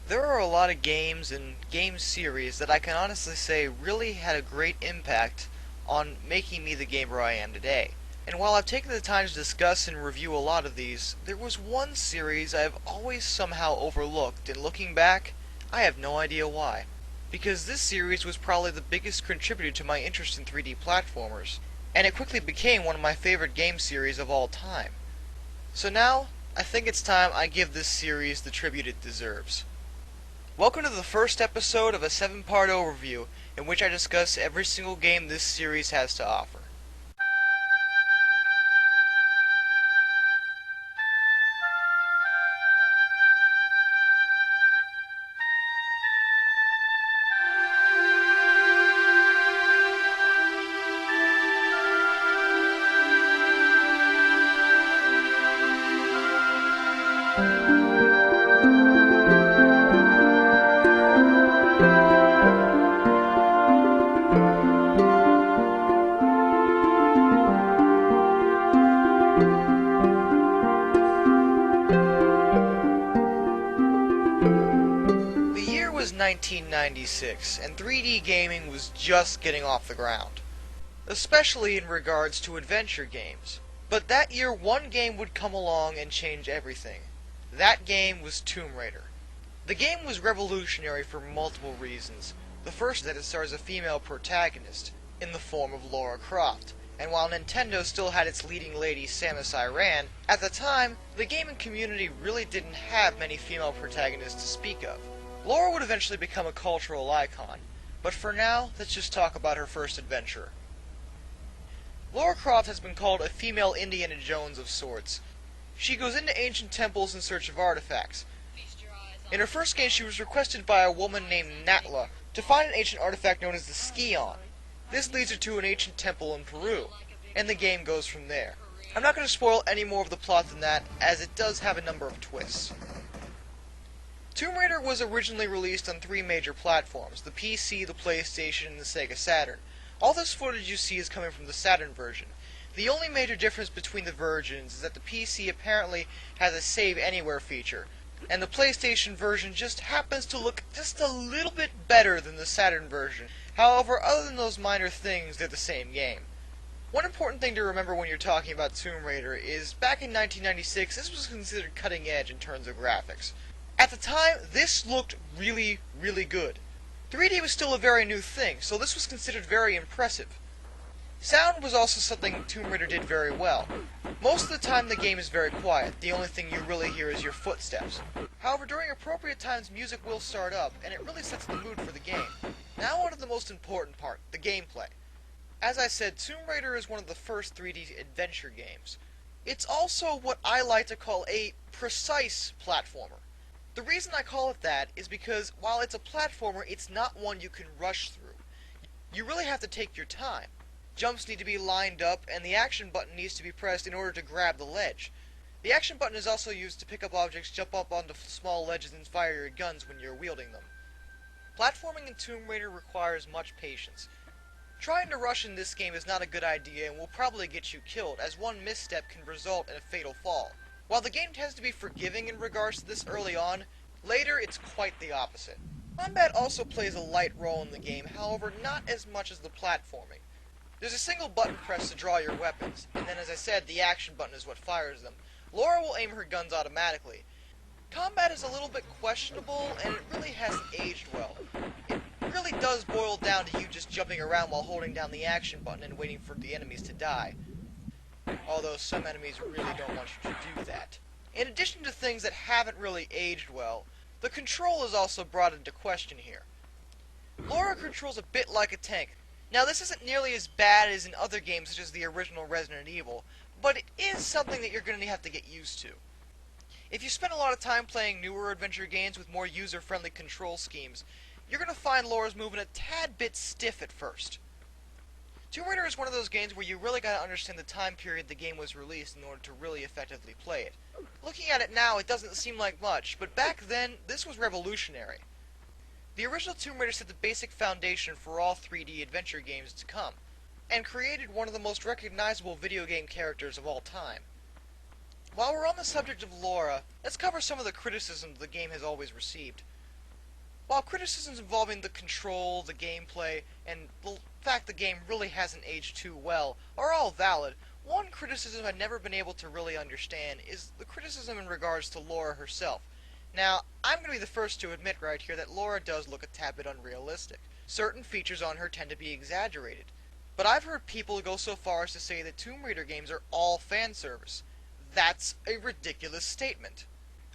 There are a lot of games and game series that I can honestly say really had a great impact on making me the gamer I am today. And while I've taken the time to discuss and review a lot of these, there was one series I have always somehow overlooked, and looking back, I have no idea why. Because this series was probably the biggest contributor to my interest in 3D platformers, and it quickly became one of my favorite game series of all time. So now, I think it's time I give this series the tribute it deserves. Welcome to the first episode of a 7-part overview in which I discuss every single game this series has to offer. The year was 1996, and 3D gaming was just getting off the ground, especially in regards to adventure games. But that year, one game would come along and change everything. That game was Tomb Raider. The game was revolutionary for multiple reasons. The first is that it stars a female protagonist, in the form of Lara Croft. And while Nintendo still had its leading lady Samus Aran, at the time, the gaming community really didn't have many female protagonists to speak of. Lara would eventually become a cultural icon, but for now, let's just talk about her first adventure. Lara Croft has been called a female Indiana Jones of sorts. She goes into ancient temples in search of artifacts. In her first game, she was requested by a woman named Natla to find an ancient artifact known as the Skion. This leads her to an ancient temple in Peru, and the game goes from there. I'm not going to spoil any more of the plot than that, as it does have a number of twists. Tomb Raider was originally released on 3 major platforms: the PC, the PlayStation, and the Sega Saturn. All this footage you see is coming from the Saturn version. The only major difference between the versions is that the PC apparently has a Save Anywhere feature, and the PlayStation version just happens to look just a little bit better than the Saturn version. However, other than those minor things, they're the same game. One important thing to remember when you're talking about Tomb Raider is, back in 1996, this was considered cutting edge in terms of graphics. At the time, this looked really, really good. 3D was still a very new thing, so this was considered very impressive. Sound was also something Tomb Raider did very well. Most of the time the game is very quiet. The only thing you really hear is your footsteps. However, during appropriate times music will start up, and it really sets the mood for the game. Now on to the most important part, the gameplay. As I said, Tomb Raider is one of the first 3D adventure games. It's also what I like to call a precise platformer. The reason I call it that is because while it's a platformer, it's not one you can rush through. You really have to take your time. Jumps need to be lined up, and the action button needs to be pressed in order to grab the ledge. The action button is also used to pick up objects, jump up onto small ledges, and fire your guns when you're wielding them. Platforming in Tomb Raider requires much patience. Trying to rush in this game is not a good idea and will probably get you killed, as one misstep can result in a fatal fall. While the game tends to be forgiving in regards to this early on, later it's quite the opposite. Combat also plays a light role in the game, however not as much as the platforming. There's a single button press to draw your weapons, and then as I said, the action button is what fires them. Lara will aim her guns automatically. Combat is a little bit questionable, and it really hasn't aged well. It really does boil down to you just jumping around while holding down the action button and waiting for the enemies to die. Although some enemies really don't want you to do that. In addition to things that haven't really aged well, the control is also brought into question here. Lara controls a bit like a tank. Now, this isn't nearly as bad as in other games such as the original Resident Evil, but it is something that you're going to have to get used to. If you spend a lot of time playing newer adventure games with more user-friendly control schemes, you're going to find Lara's movement a tad bit stiff at first. Tomb Raider is one of those games where you really got to understand the time period the game was released in order to really effectively play it. Looking at it now, it doesn't seem like much, but back then, this was revolutionary. The original Tomb Raider set the basic foundation for all 3D adventure games to come, and created one of the most recognizable video game characters of all time. While we're on the subject of Lara, let's cover some of the criticisms the game has always received. While criticisms involving the control, the gameplay, and the fact the game really hasn't aged too well are all valid, one criticism I've never been able to really understand is the criticism in regards to Laura herself. Now, I'm going to be the first to admit right here that Laura does look a tad bit unrealistic. Certain features on her tend to be exaggerated. But I've heard people go so far as to say that Tomb Raider games are all fan service. That's a ridiculous statement.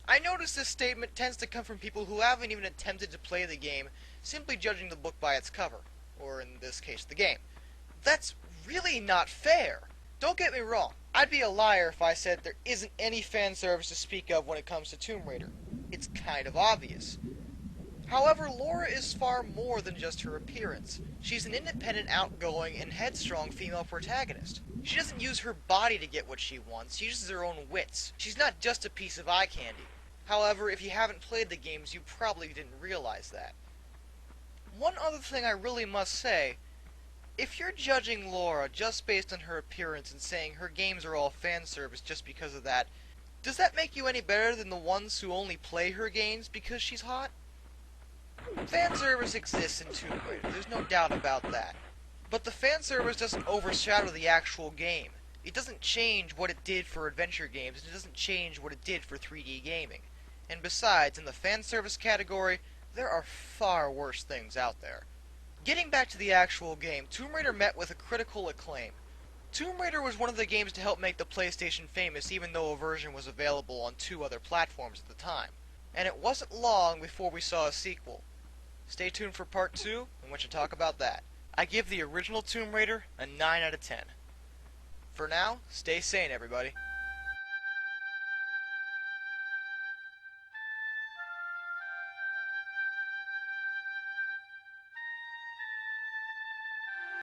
I notice this statement tends to come from people who haven't even attempted to play the game, simply judging the book by its cover, or in this case, the game. That's really not fair. Don't get me wrong, I'd be a liar if I said there isn't any fan service to speak of when it comes to Tomb Raider. It's kind of obvious. However, Laura is far more than just her appearance. She's an independent, outgoing, and headstrong female protagonist. She doesn't use her body to get what she wants, she uses her own wits. She's not just a piece of eye candy. However, if you haven't played the games, you probably didn't realize that. One other thing I really must say, if you're judging Laura just based on her appearance and saying her games are all fan service just because of that, does that make you any better than the ones who only play her games because she's hot? Fan service exists in Tomb Raider, there's no doubt about that. But the fan service doesn't overshadow the actual game. It doesn't change what it did for adventure games, and it doesn't change what it did for 3D gaming. And besides, in the fan service category, there are far worse things out there. Getting back to the actual game, Tomb Raider met with a critical acclaim. Tomb Raider was one of the games to help make the PlayStation famous, even though a version was available on 2 other platforms at the time. And it wasn't long before we saw a sequel. Stay tuned for part 2, in which I talk about that. I give the original Tomb Raider a 9 out of 10. For now, stay sane, everybody.